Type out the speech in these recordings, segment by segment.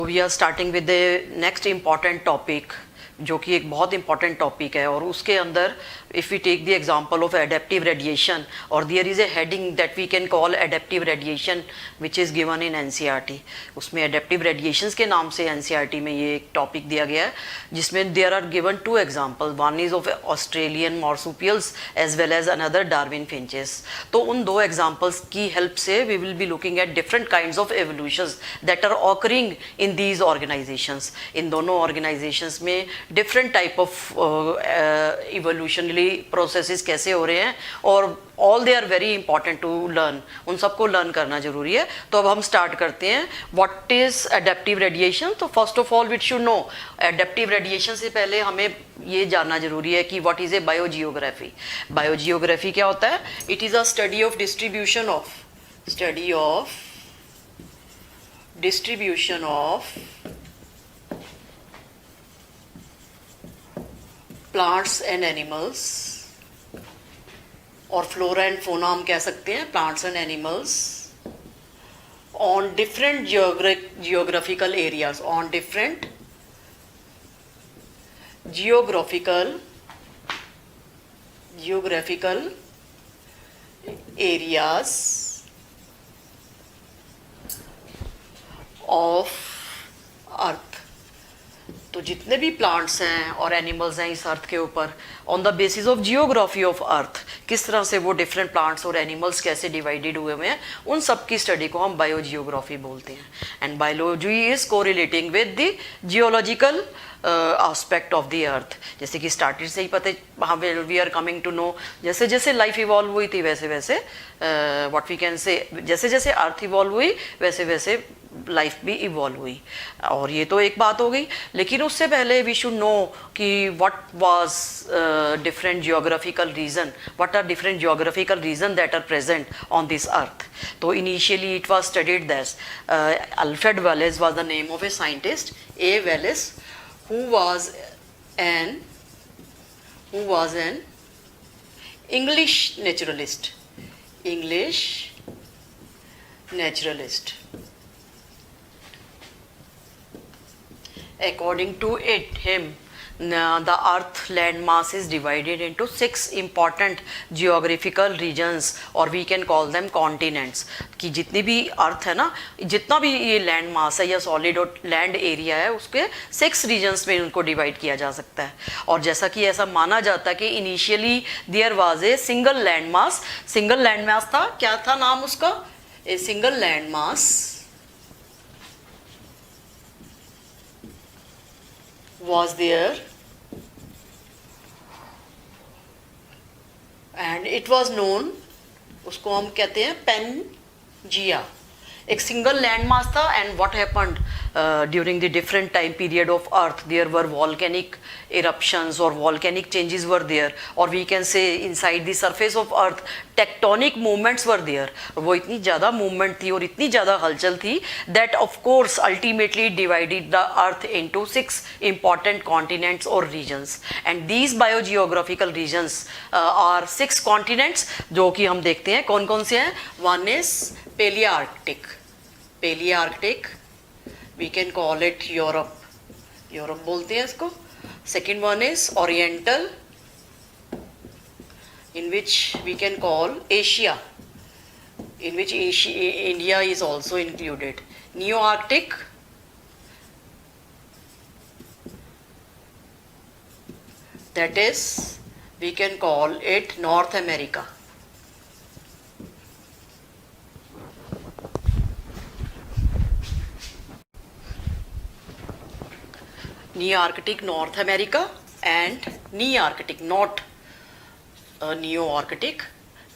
We are starting with the next important topic, जो कि एक बहुत इंपॉर्टेंट टॉपिक है। और उसके अंदर if we take the example of adaptive radiation, और there is a heading that we can call adaptive radiation which is given in NCERT. उसमें एडेप्टिव रेडिएशंस के नाम से एनसीईआरटी में ये एक टॉपिक दिया गया है, जिसमें there are given two example, one is of Australian marsupials as well as another Darwin finches. तो उन दो एग्जांपल्स की हेल्प से we will be looking at different kinds of evolutions that are occurring in these organizations. इन दोनों organizations में different type of evolutionary processes कैसे हो रहे हैं, और all they are very important to learn. उन सबको लर्न करना जरूरी है। तो अब हम स्टार्ट करते हैं। What is adaptive radiation? तो first of all we should know, adaptive radiation से पहले हमें ये जानना जरूरी है कि what is a biogeography. Biogeography क्या होता है? It is a study of distribution of plants and animals, और फ्लोरा एंड फोना हम कह सकते हैं, plants and animals on different geographical areas, on different geographical areas of earth. तो जितने भी प्लांट्स हैं और एनिमल्स हैं इस अर्थ के ऊपर, on the basis of geography of earth, किस तरह से वो डिफरेंट प्लांट्स और एनिमल्स कैसे डिवाइडेड हुए हैं, उन सब की स्टडी को हम बायोजियोग्राफी बोलते हैं। And biology is correlating with the geological aspect of the earth. जैसे कि स्टार्टिंग से ही पता है, we are coming to know, जैसे जैसे लाइफ इवॉल्व हुई थी वैसे वैसे व्हाट वी कैन से, जैसे जैसे अर्थ इवॉल्व हुई वैसे वैसे लाइफ भी इवॉल्व हुई। और ये तो एक बात हो गई, लेकिन उससे पहले वी शुड नो कि what was different geographical region, what are different geographical region that are present on this earth. तो initially it was studied that Alfred Wallace was the name of a scientist, a Wallace, who was an English naturalist. According to him, the earth land mass is divided into 6 important geographical regions, और we can call them continents। कि जितनी भी अर्थ है ना, जितना भी ये land mass है या सॉलिड और लैंड एरिया है, उसके 6 रीजन्स में उनको डिवाइड किया जा सकता है। और जैसा कि ऐसा माना जाता है कि initially there was a single land mass. Single land mass था, क्या था नाम उसका? A single land mass was there, and it was known, उसको हम कहते हैं पेनजिया। एक सिंगल लैंड मास था, and what happened during the different time period of earth, there were volcanic eruptions और volcanic changes were there, और we can say inside the surface of earth tectonic movements were there। वो इतनी ज़्यादा movement थी और इतनी ज़्यादा हलचल थी that of course ultimately divided the earth into 6 important continents or regions, and these biogeographical regions are 6 continents, जो कि हम देखते हैं कौन कौन से हैं। One is Palearctic, we can call it Europe बोलते हैं इसको। Second one is Oriental, in which we can call Asia, in which India is also included. Neo-Arctic, that is we can call it North America. Nearctic North America, and Nearctic, not Neo-Arctic.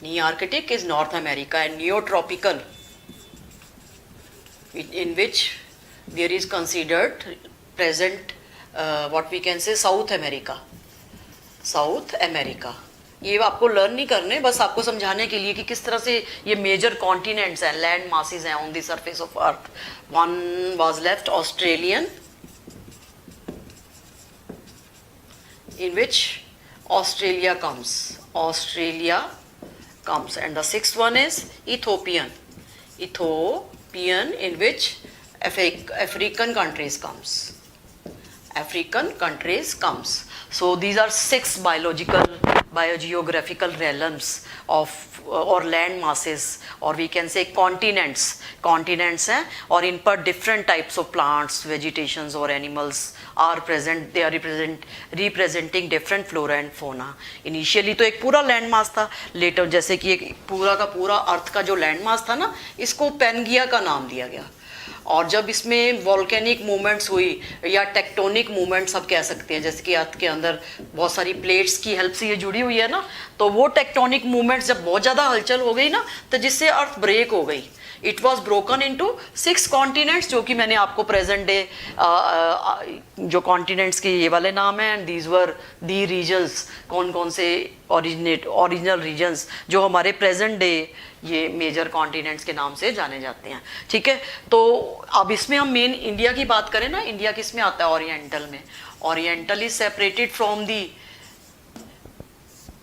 Nearctic is North America, and Neotropical, in which there is considered present what we can say South America. ये आपको learn नहीं करने, बस आपको समझाने के लिए कि किस तरह से ये मेजर कॉन्टिनेंट्स हैं, लैंड मासेस हैं on the surface of earth. One was left Australian, in which Australia comes, and the 6th one is Ethiopian, in which African countries comes. African countries comes. So these are 6 biogeographical realms of or land masses, or we can say continents हैं, और इन पर different types of plants, vegetations or animals are present. They are representing different flora and fauna. Initially तो एक पूरा land mass था, later जैसे कि एक पूरा का पूरा अर्थ का जो land mass था ना, इसको पेनगिया का नाम दिया गया। और जब इसमें वॉल्केनिक मूवमेंट्स हुई या टेक्टोनिक मूवमेंट्स आप कह सकते हैं, जैसे कि अर्थ के अंदर बहुत सारी प्लेट्स की हेल्प से ये जुड़ी हुई है ना, तो वो टेक्टोनिक मूवमेंट्स जब बहुत ज़्यादा हलचल हो गई ना, तो जिससे अर्थ ब्रेक हो गई। It was broken into 6 continents, जो कि मैंने आपको प्रेजेंट डे जो कॉन्टिनेंट्स के ये वाले नाम हैं, and these were the regions, कौन कौन से ओरिजिनल रीजन्स जो हमारे प्रेजेंट डे ये मेजर कॉन्टिनेंट्स के नाम से जाने जाते हैं। ठीक है, तो अब इसमें हम मेन इंडिया की बात करें ना, इंडिया किस में आता है? ओरिएंटल में। Oriental is separated from the,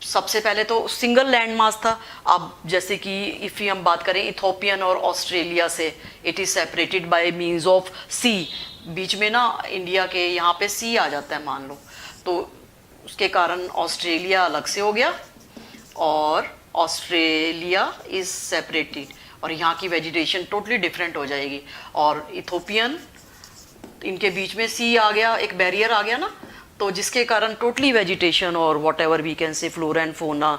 सबसे पहले तो सिंगल लैंड मास था। अब जैसे कि इफ़ हम बात करें इथोपियन और ऑस्ट्रेलिया से, it is separated by means of sea. बीच में ना इंडिया के यहाँ पे सी आ जाता है मान लो, तो उसके कारण ऑस्ट्रेलिया अलग से हो गया, और ऑस्ट्रेलिया इज सेपरेटेड, और यहाँ की वेजिटेशन टोटली डिफरेंट हो जाएगी। और इथोपियन, इनके बीच में सी आ गया, एक बैरियर आ गया ना, तो जिसके कारण टोटली वेजिटेशन और whatever we can say flora and fauna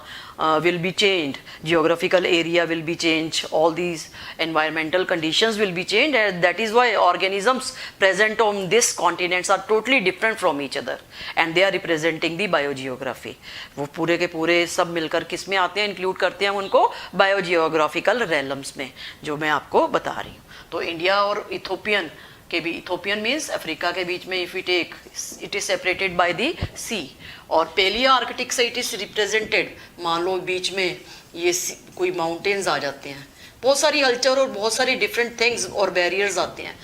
will be change, geographical area will be change, all these environmental conditions will be change, and that is why organisms present on this continents are totally different from each other, and they are representing the biogeography. वो पूरे के पूरे सब मिलकर किस में आते हैं, इंक्लूड करते हैं उनको बायोजियोग्राफिकल रेलम्स में, जो मैं आपको बता रही हूँ। तो इंडिया और इथोपियन के भी, इथोपियन मीन्स अफ्रीका के बीच में, if we take, it is separated by the sea. और पेलिया आर्कटिक से इट इज रिप्रेजेंटेड, मान लो बीच में ये कोई माउंटेन्स आ जाते हैं, बहुत सारी हलचल और बहुत सारी डिफरेंट थिंग्स और बैरियर्स आते हैं,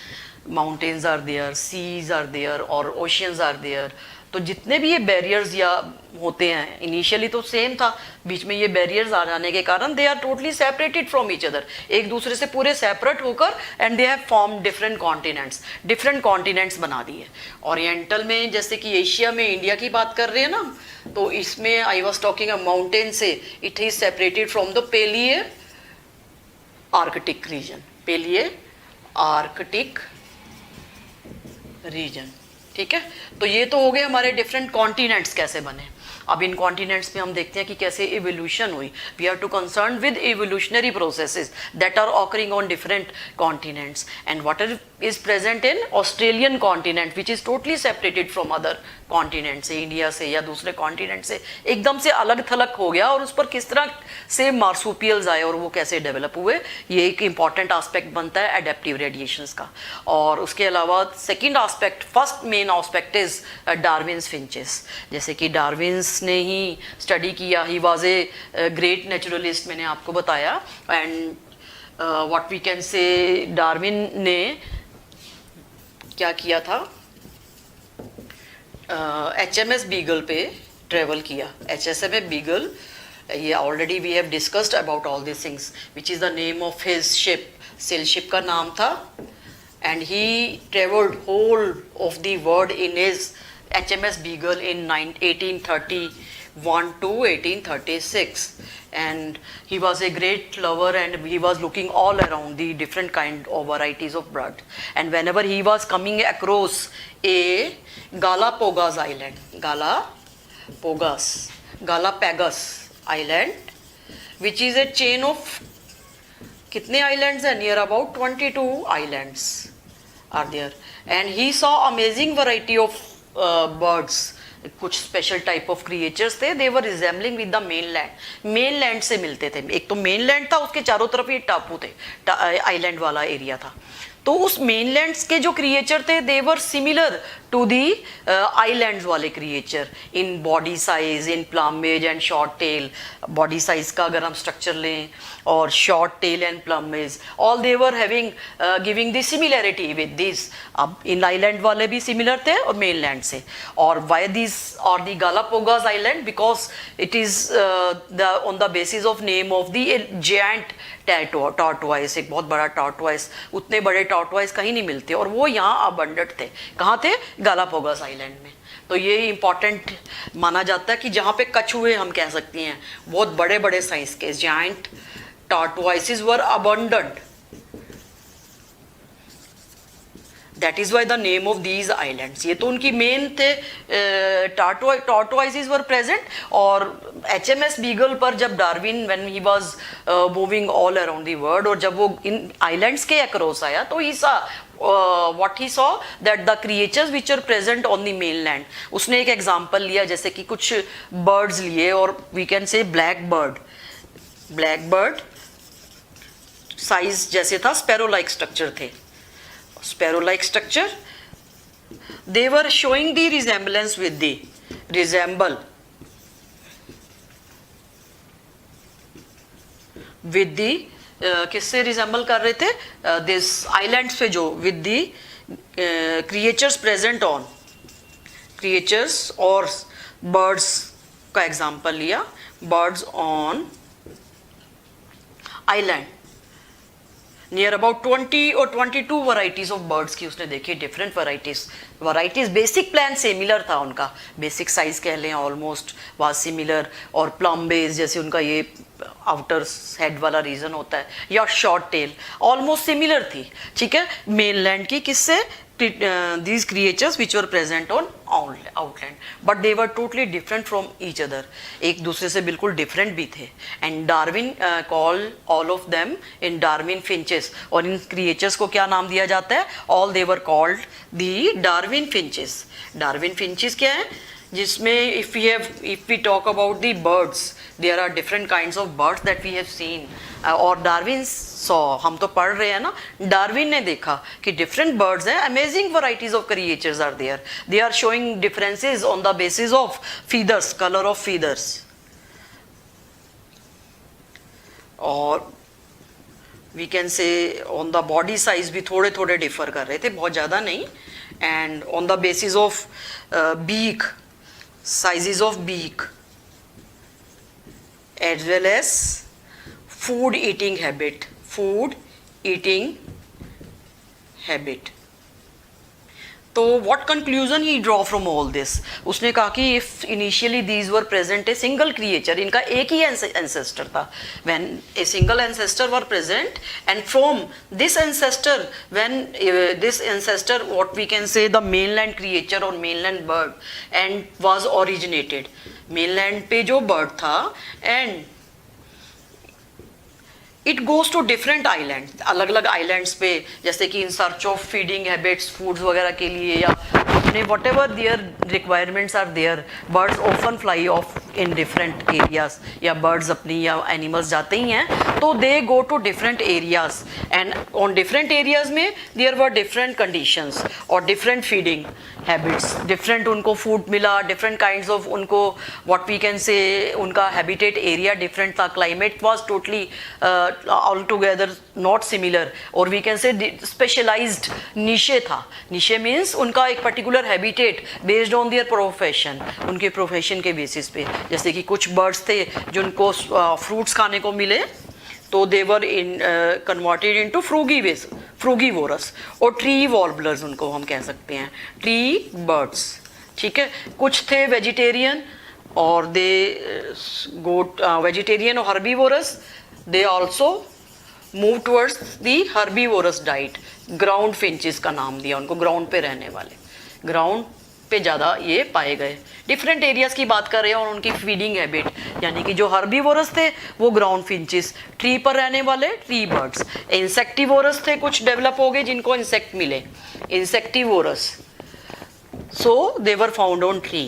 mountains are there, seas are there और ओशियंस आर देयर। तो जितने भी ये बैरियर्स या होते हैं, इनिशियली तो सेम था, बीच में ये बैरियर्स आ जाने के कारण they are totally separated from each other, एक दूसरे से पूरे सेपरेट होकर, and they have form different continents बना दिए। ओरिएंटल में जैसे कि एशिया में इंडिया की बात कर रहे हैं ना, तो इसमें I was talking a mountain से, it is separated from the Palearctic region, Palearctic region. ठीक है, तो ये तो हो गए हमारे डिफरेंट कॉन्टिनेंट्स कैसे बने। अब इन कॉन्टिनेंट्स में हम देखते हैं कि कैसे इवोल्यूशन हुई। We are to concern with evolutionary processes that are occurring on different continents, and water is present in Australian continent which is totally separated from other continent से, इंडिया से या दूसरे कॉन्टिनेंट से एकदम से अलग थलग हो गया, और उस पर किस तरह से मार्सूपियल्स आए और वो कैसे डेवलप हुए, ये एक इंपॉर्टेंट आस्पेक्ट बनता है एडेप्टिव रेडिएशंस का। और उसके अलावा second aspect, first main aspect is Darwin's finches. जैसे कि डार्विन्स ने ही स्टडी किया, he was a great naturalist, मैंने आपको बताया, and what we can say, Darwin ने क्या किया था, HMS बीगल पे ट्रेवल किया। HMS बीगल, ये already we have discussed about all this things, which is the name of his ship, sail ship का नाम था, and he travelled whole of the world in his HMS beagle in 1831 to 1836, and he was a great lover, and he was looking all around the different kind of varieties of bird, and whenever he was coming across a Galapagos island, Galapagos island, which is a chain of कितने islands हैं, near about 22 islands are there, and he saw amazing variety of birds, कुछ special type of creatures थे, दे वर resembling with the mainland से मिलते थे। एक तो mainland था, उसके चारों तरफ ये टापू थे, आइलैंड वाला एरिया था, तो उस मेनलैंड्स के जो क्रिएचर थे दे वर सिमिलर टू दी आइलैंड्स वाले creature in body size, in plumage and short tail. Body size का अगर हम स्ट्रक्चर लें और short tail and plumage, all they were having giving the similarity with this. अब इन आइलैंड वाले भी सिमिलर थे और मेनलैंड से। और वाई दिस और the Galapagos island, because it is on the basis of name of the giant tortoise, एक बहुत बड़ा टॉर्टोइस, उतने बड़े टॉर्टवाइज कहीं नहीं मिलते, और वो यहाँ अबंडेंट थे। कहाँ थे? गालापागोस आइलैंड में। तो ये इंपॉर्टेंट माना जाता है कि जहाँ पे कछुए हम कह सकते हैं बहुत बड़े बड़े साइज के, giant tortoises were abundant, that is why the name of these islands. ये तो उनकी मेन थे, टॉर्टवाइसेस वर प्रेजेंट। और HMS बीगल पर जब Darwin when he was moving all around the world, और जब वो इन आइलैंड्स के अक्रॉस आया तो ही सा what he saw that the creatures which are present on the mainland, उसने एक एग्जांपल लिया, जैसे कि कुछ बर्ड्स लिए, और we can say black bird size जैसे था, स्पैरो लाइक स्ट्रक्चर थे, sparrow like structure, they were showing the resemblance with the किससे रिजेंबल कर रहे थे? दिस आइलैंड्स पे जो with the creatures present on, creatures और बर्ड्स का एग्जांपल लिया, birds on island. Near about 20 और 22 वराइटीज ऑफ बर्ड्स की उसने देखी, different varieties. Basic plan similar था उनका, बेसिक साइज कह लें ऑलमोस्ट वाज सिमिलर, और प्लम बेस जैसे उनका ये आउटर हेड वाला रीजन होता है, या शॉर्ट टेल ऑलमोस्ट सिमिलर थी, ठीक है, मेनलैंड की। किससे? these creatures which were present on outland, but they were totally different from each other, एक दूसरे से बिल्कुल डिफरेंट भी थे। And Darwin called all of them in Darwin finches, और इन क्रिएचर्स को क्या नाम दिया जाता है? all they were called the Darwin finches। Darwin finches क्या है? जिसमें if we talk about the birds, there are different kinds of birds that we have seen, और डार्विन हम तो पढ़ रहे हैं ना, डार्विन ने देखा कि डिफरेंट बर्ड्स हैं, amazing varieties of creatures are there, they are showing differences on the basis of feathers, colour of feathers, और we can say on the body size भी थोड़े थोड़े डिफर कर रहे थे, बहुत ज़्यादा नहीं। And on the basis of beak, sizes of beak, as well as food eating habit। तो what conclusion he draw from all this? उसने कहा कि if initially these were present a single creature, इनका एक ही ancestor था, when a single ancestor were present, and from this ancestor, when this ancestor, what we can say, the mainland creature or mainland bird and was originated, mainland पे जो bird था, and it goes to different island, अलग अलग islands पे, जैसे कि in search of feeding habits, foods वगैरह के लिए, या अपने whatever their requirements are there, birds often fly off in different areas, या बर्ड्स अपनी या एनिमल्स जाते ही हैं तो they go to different areas, and on different areas में देयर वर डिफरेंट कंडीशंस और डिफरेंट फीडिंग हैबिट्स, डिफरेंट उनको फूड मिला, डिफरेंट काइंड्स ऑफ उनको व्हाट वी कैन से उनका हैबिटेट एरिया डिफरेंट था, climate was totally all together not similar, और we can से स्पेशलाइज्ड नीशे था। नीशे मीन्स उनका एक particular habitat based on their profession, उनके प्रोफेशन के बेसिस पे, जैसे कि कुछ बर्ड्स थे जिनको फ्रूट्स खाने को मिले तो दे वर इन कन्वर्टेड इनटू फ्रूगीवोरस, और ट्री वॉर्बलर्स उनको हम कह सकते हैं, ट्री बर्ड्स, ठीक है। कुछ थे वेजिटेरियन और दे गोट वेजिटेरियन और herbivorous, they also move towards the herbivorous diet. Ground finches का नाम दिया उनको, ग्राउंड पे रहने वाले, ग्राउंड पे ज़्यादा ये पाए गए। डिफरेंट एरियाज की बात कर रहे हैं और उनकी फीडिंग हैबिट, यानी कि जो हर्बीवोरस थे वो ग्राउंड फिंचेस, ट्री पर रहने वाले ट्री बर्ड्स। इंसेक्टिवोरस थे, कुछ डेवलप हो गए जिनको इंसेक्ट मिले, insectivorous, so they were found on tree,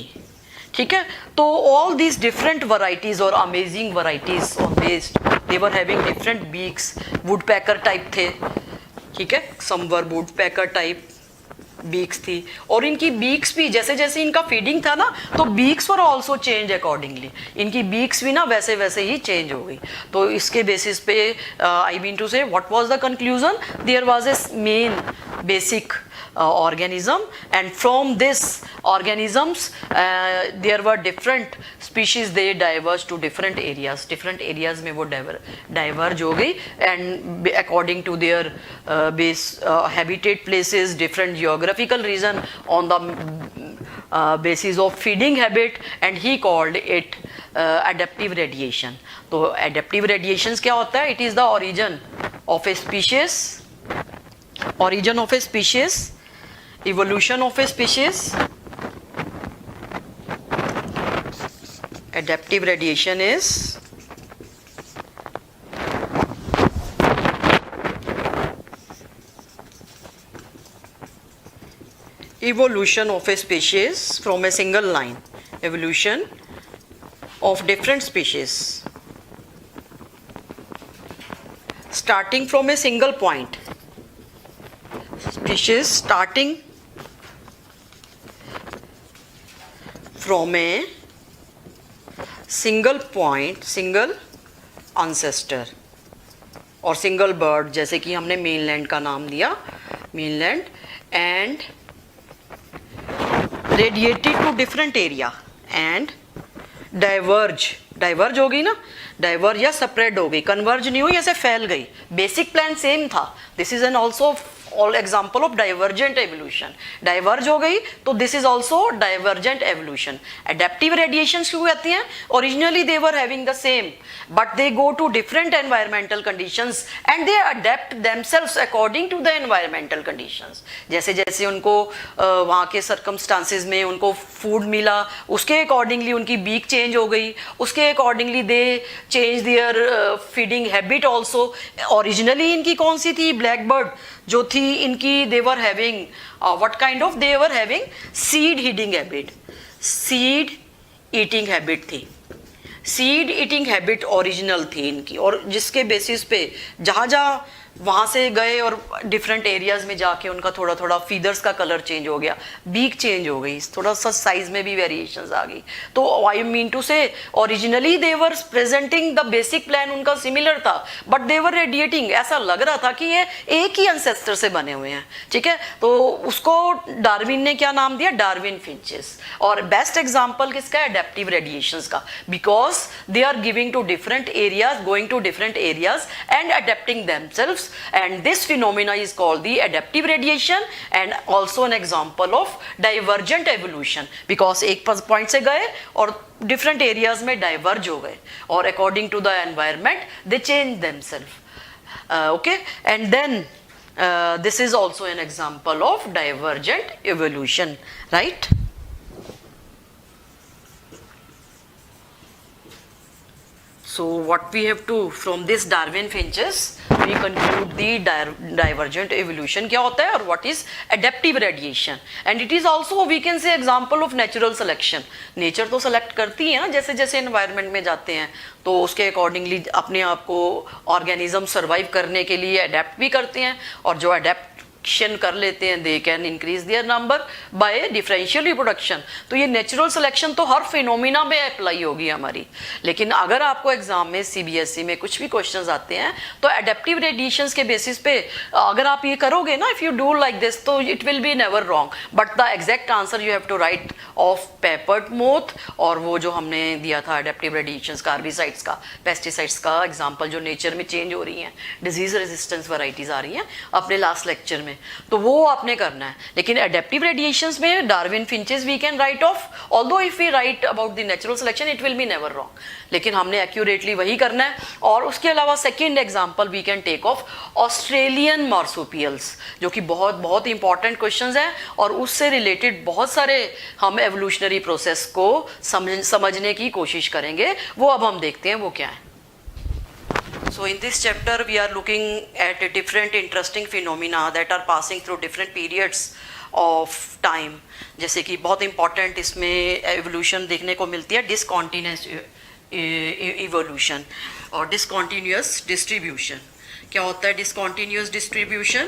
ठीक है। तो ऑल दीज डिफरेंट वराइटीज और amazing varieties of based, they were having different beaks, would packer type थे, ठीक है, सम वर वुड पैकर टाइप बीक्स थी, और इनकी बीक्स भी जैसे जैसे इनका फीडिंग था ना तो beaks were also change accordingly, इनकी बीक्स भी ना वैसे वैसे ही चेंज हो गई। तो इसके बेसिस पे I mean to say what was the conclusion, there was a main basic organism, and from this organisms there were different species, they diverged to different areas में वो diverge हो गई, and according to their base habitat places, different geographical region, on the basis of feeding habit, and he called it adaptive radiation. तो adaptive radiations क्या होता है? It is the origin of a species, evolution of a species. Adaptive radiation is evolution of a species from a single line, evolution of different species starting from a single point, species starting from a single point, single ancestor और single bird, जैसे कि हमने mainland का नाम दिया, mainland, and radiated to different area and diverge हो गई ना, diverge या spread हो गई, converge नहीं हुई, ऐसे फैल गई. बेसिक प्लान सेम था. This is an also all example of divergent evolution. Diverge हो गई तो this is also divergent evolution. Adaptive radiation क्यों कहती हैं? Originally they were having the same but they go to different environmental conditions and they adapt themselves according to the environmental conditions. जैसे जैसे उनको वहाँ के सर्कमस्टांसेस में उनको फूड मिला, उसके अकॉर्डिंगली उनकी बीक चेंज हो गई, उसके accordingly they change their feeding habit also. Originally इनकी कौन सी थी? ब्लैक बर्ड जो थी इनकी, they were having what kind of, they were having seed eating habit. Seed eating habit थी, सीड ईटिंग हैबिट ओरिजिनल थी इनकी, और जिसके बेसिस पे जहाँ जहाँ वहाँ से गए और डिफरेंट एरियाज में जाके उनका थोड़ा थोड़ा फीदर्स का कलर चेंज हो गया, बीक चेंज हो गई, थोड़ा सा साइज में भी वेरिएशंस आ गई. तो आई मीन टू से originally they were presenting the basic plan उनका सिमिलर था बट दे वर रेडिएटिंग. ऐसा लग रहा था कि ये एक ही एंसेस्टर से बने हुए हैं. ठीक है, तो उसको डार्विन ने क्या नाम दिया? Darwin finches. और बेस्ट एग्जाम्पल किसका? एडेप्टिव रेडिएशंस का, because they are giving to different areas, going to different areas and adapting themselves. And this phenomena is called the adaptive radiation and also an example of divergent evolution, because एक point से गए और different areas में diverge हो गए और according to the environment they change themselves. Okay, and then this is also an example of divergent evolution, right? So what we have to, from this Darwin finches, we conclude the divergent evolution क्या होता है और what is adaptive radiation, and it is also we can say example of natural selection. Nature तो select करती है ना, जैसे जैसे environment में जाते हैं तो उसके accordingly अपने आप को organism survive करने के लिए adapt भी करते हैं, और जो adapt कर लेते हैं they can increase their number by differential reproduction. तो ये नेचुरल सिलेक्शन तो हर फिनोमिना में अप्लाई होगी हमारी. लेकिन अगर आपको एग्जाम में सीबीएसई में कुछ भी क्वेश्चंस आते हैं तो एडेप्टिव रेडिएशंस के बेसिस पे अगर आप ये करोगे ना, if you do like this, तो it will be never wrong, but the exact answer you have to write of peppered moth. और वो जो हमने दिया था एडेप्टिव रेडिएशंस का, कार्बिसाइड्स का, पेस्टिसाइड्स का एग्जाम्पल जो नेचर में चेंज हो रही हैं, डिजीज रेजिस्टेंस वैराइटीज आ रही हैं अपने लास्ट लेक्चर में, तो वो आपने करना है. लेकिन एडेप्टिव रेडिएशंस में Darwin finches we can write of, although if we write about the natural selection it will be never wrong, लेकिन हमने एक्यूरेटली वही करना है. और उसके अलावा second example we can take of Australian marsupials, जो कि बहुत बहुत इंपॉर्टेंट क्वेश्चंस हैं और उससे रिलेटेड बहुत सारे हम एवोल्यूशनरी प्रोसेस को समझने की कोशिश करेंगे. वो अब हम देखते हैं वो क्या है. So in this chapter we are looking at different interesting phenomena that are passing through different periods of time. जैसे कि बहुत important इसमें evolution देखने को मिलती है discontinuous evolution और discontinuous distribution. क्या होता है discontinuous distribution?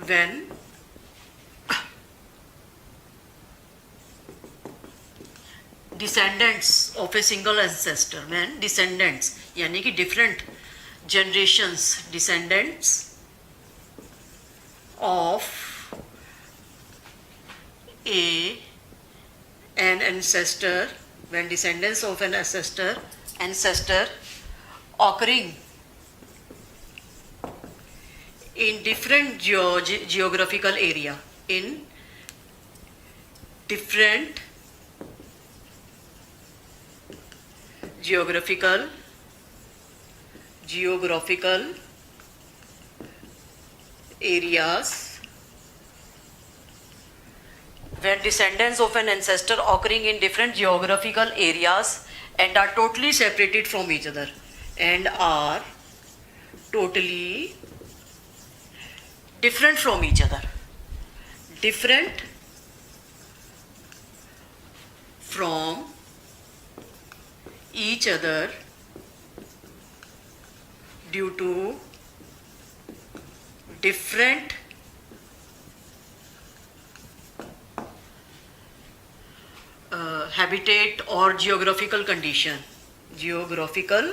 When descendants of a single ancestor, when descendants यानी कि different generations, descendants of an ancestor, when descendants of an ancestor occurring in different geographical area, in different geographical areas, when descendants of an ancestor occurring in different geographical areas and are totally separated from each other, and are totally different from each other, different from each other due to different habitat or geographical condition, geographical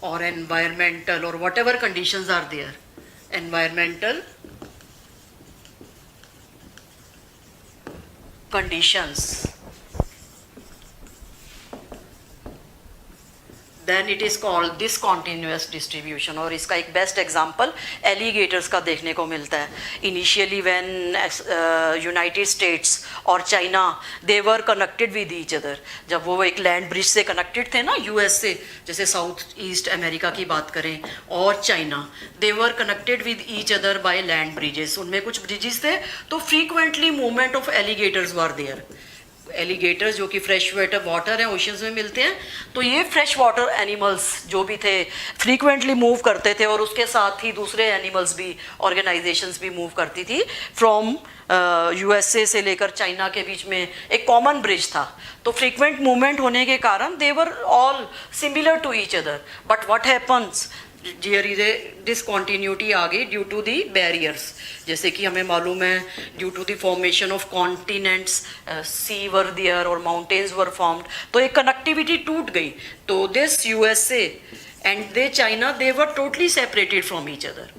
or environmental or whatever conditions are there, environmental conditions, then it is called discontinuous distribution. और इसका एक best example alligators का देखने को मिलता है. Initially when United states और China they were connected with each other, जब वो एक लैंड ब्रिज से कनेक्टेड थे ना यूएस से, जैसे साउथ ईस्ट अमेरिका की बात करें, और China, they were connected with each other by land bridges. उनमें कुछ ब्रिजेस थे तो frequently movement of alligators were there. Alligators जो कि फ्रेश वाटर हैं, ओशंस में मिलते हैं, तो ये फ्रेश वाटर एनिमल्स जो भी थे फ्रीक्वेंटली मूव करते थे, और उसके साथ ही दूसरे एनिमल्स भी, ऑर्गेनाइजेशंस भी मूव करती थी. फ्रॉम यूएसए से लेकर चाइना के बीच में एक कॉमन ब्रिज था, तो फ्रीक्वेंट मूवमेंट होने के कारण they were all similar to each other. But what happens, there is a discontinuity आ गई ड्यू टू दी बैरियर्स. जैसे कि हमें मालूम है due to the formation of continents, sea were there और माउंटेन्स वर फॉर्म्ड, तो एक कनेक्टिविटी टूट गई. तो this USA and the China, they were totally separated from each other.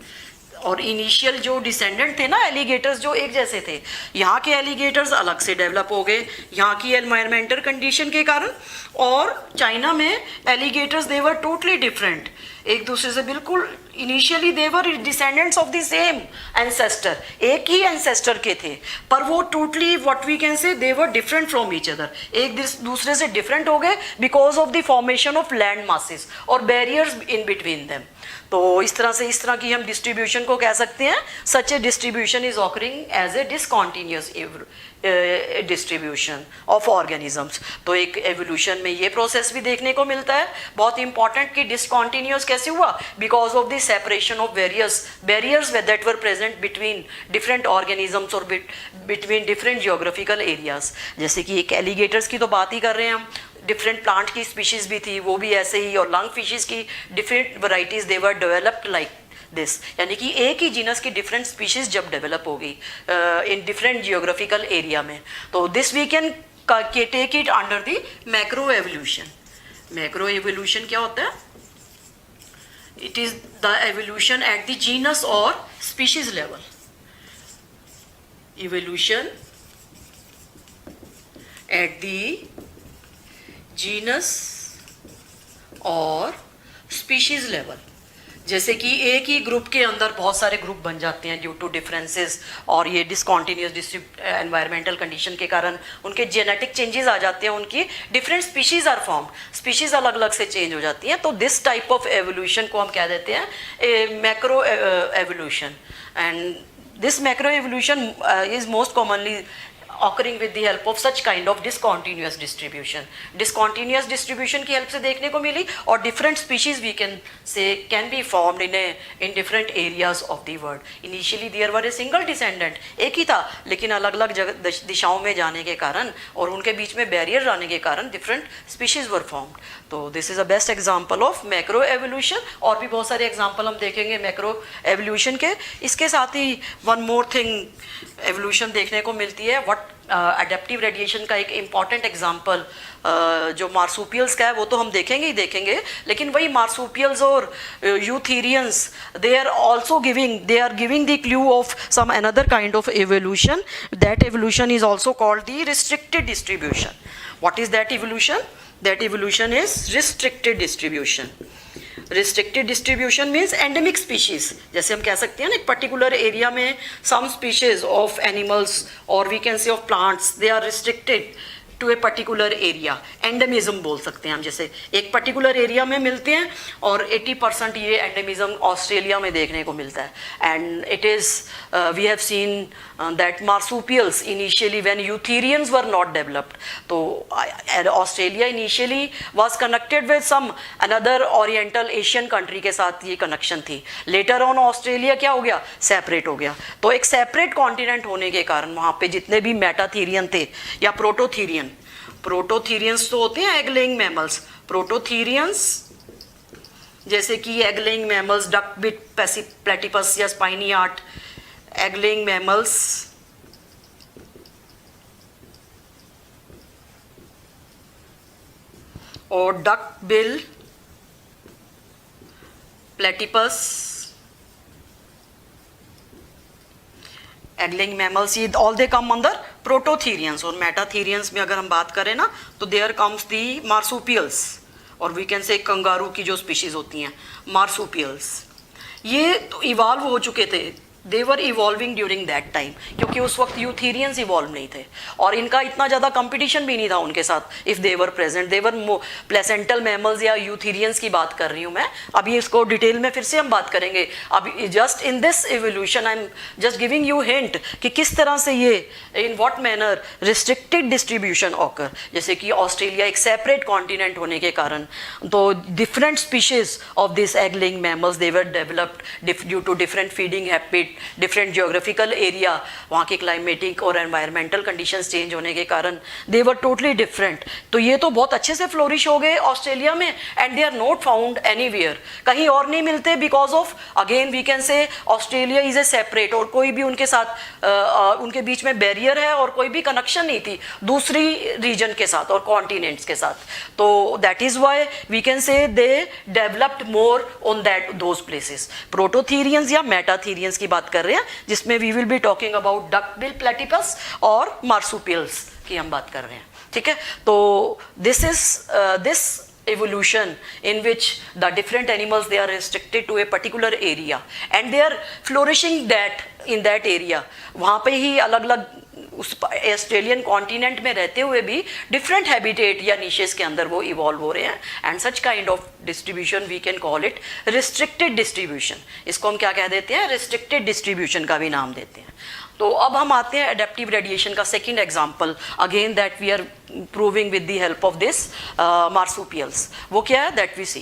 और इनिशियल जो डिसेंडेंट थे ना एलिगेटर्स, जो एक जैसे थे, यहाँ के एलिगेटर्स अलग से डेवलप हो गए यहाँ की एनवायरमेंटल कंडीशन के कारण, और चाइना में alligators they were totally different, एक दूसरे से बिल्कुल. Initially they were descendants of the same ancestor, एक ही एंसेस्टर के थे, पर वो totally what we can say they were different from each other, एक दूसरे से डिफरेंट हो गए because of the formation of land masses और बैरियर्स इन बिटवीन देम. तो इस तरह की हम डिस्ट्रीब्यूशन को कह सकते हैं. Such a distribution is occurring as a discontinuous distribution of organisms. तो एक एवोल्यूशन में ये प्रोसेस भी देखने को मिलता है, बहुत इंपॉर्टेंट, कि डिसकॉन्टीन्यूअस कैसे हुआ, because of the separation of various barriers that were present between different organisms और बिटवीन डिफरेंट जियोग्राफिकल एरियाज. जैसे कि एक एलिगेटर्स की तो बात ही कर रहे हैं हम, डिफरेंट प्लांट की स्पीशीज़ भी थी, वो भी ऐसे ही, और लंग फिशेस की different varieties they were developed like this. यानी कि एक ही जीनस की डिफरेंट स्पीशीज़ जब डेवलप हो गई इन डिफरेंट जियोग्राफिकल एरिया में, तो this we can take it under the macro evolution. Macro evolution क्या होता है? It is the evolution at the genus और species level. Evolution at the genus और स्पीशीज लेवल. जैसे कि एक ही ग्रुप के अंदर बहुत सारे ग्रुप बन जाते हैं ड्यू टू डिफरेंसेस, और ये डिसकॉन्टीन्यूअस एनवायरमेंटल कंडीशन के कारण उनके जेनेटिक चेंजेस आ जाते हैं, उनकी different species are formed, species अलग अलग से चेंज हो जाती हैं. तो दिस टाइप ऑफ एवोल्यूशन को हम कह देते हैं macro evolution. And this macro evolution is most commonly occurring with the help of such kind of discontinuous distribution. Discontinuous distribution की help से देखने को मिली, और different species we can say can be formed in different areas of the world. Initially there were a single descendant, एक ही था, लेकिन अलग अलग दिशाओं में जाने के कारण और उनके बीच में बैरियर आने के कारण different species were formed. तो this is a best example of macro evolution. और भी बहुत सारे example हम देखेंगे macro evolution के. इसके साथ ही one more thing evolution देखने को मिलती है, what बट एडेप्टिव रेडिएशन का एक इम्पॉर्टेंट एग्जांपल जो मार्सुपियल्स का है वो तो हम देखेंगे ही देखेंगे, लेकिन वही मार्सुपियल्स और eutherians they are giving the clue of some another kind of evolution. That evolution is also called the restricted distribution. What is that evolution? That evolution is restricted distribution. Restricted distribution means endemic species. जैसे हम कह सकते हैं ना, एक particular area में some species of animals or we can say of plants, they are restricted to a particular area. Endemism बोल सकते हैं हम, जैसे एक particular area में मिलते हैं और 80% ये endemism ऑस्ट्रेलिया में देखने को मिलता है. And it is we have seen that marsupials initially when eutherians were not developed, तो Australia initially was connected with some another Oriental Asian country के साथ ये connection थी. Later on Australia क्या हो गया, separate हो गया. तो एक separate continent होने के कारण वहाँ पे जितने भी मेटाथेरियन थे या प्रोटोथेरियंस तो होते हैं एग लेइंग मैमल्स. प्रोटोथेरियंस जैसे कि egg laying mammals, duck bit platypus या spiny art egg laying mammals, और duck bill platypus egg laying mammals, ये all they come under prototherians. और मेटाथेरियंस में अगर हम बात करें ना तो देयर कम्स दी मार्सुपियल्स, और वी कैन से कंगारू की जो स्पीशीज होती हैं मार्सुपियल्स. ये तो इवॉल्व हो चुके थे, दे वर इवॉल्विंग ड्यूरिंग दैट टाइम, क्योंकि उस वक्त यूथेरियंस इवॉल्व नहीं थे और इनका इतना ज़्यादा कंपटीशन भी नहीं था उनके साथ. If they were present, they were placental mammals या यूथेरियंस की बात कर रही हूँ मैं. अभी इसको डिटेल में फिर से हम बात करेंगे. अभी just in this evolution I am just giving you hint कि किस तरह से ये in what manner restricted distribution occur. जैसे कि ऑस्ट्रेलिया एक सेपरेट कॉन्टिनेंट होने के कारण तो different species of this egg laying mammals they were developed due to different feeding habit, different geographical area, वहाँ के क्लाइमेटिक और एनवायरमेंटल कंडीशंस चेंज होने के कारण दे वर टोटली डिफरेंट. तो ये तो बहुत अच्छे से फ्लोरिश हो गए ऑस्ट्रेलिया में and they are not found anywhere, कहीं और नहीं मिलते because of again we can say Australia is a separate, और कोई भी उनके साथ उनके बीच में बैरियर है और कोई भी कनेक्शन नहीं थी दूसरी रीजन के साथ और कॉन्टिनेंट्स के साथ. तो that is why we can say they developed more on that those places. Prototherians या मेटाथेरियंस की बात कर रहे हैं जिसमें we will be talking about duck bill platypus और मार्सुपियल्स की हम बात कर रहे हैं. ठीक है, तो this is this evolution in which the different animals they are restricted to a particular area and they are flourishing that in that area. वहाँ पे ही अलग अलग उस ऑस्ट्रेलियन कॉन्टिनेंट में रहते हुए भी डिफरेंट हैबिटेट या निशेस के अंदर वो इवॉल्व हो रहे हैं. And such kind of distribution we can call it restricted distribution. इसको हम क्या कह देते हैं, रिस्ट्रिक्टेड डिस्ट्रीब्यूशन का भी नाम देते हैं. तो अब हम आते हैं एडेप्टिव रेडिएशन का second example, again that we are proving with the help of this marsupials. वो क्या है दैट वी सी.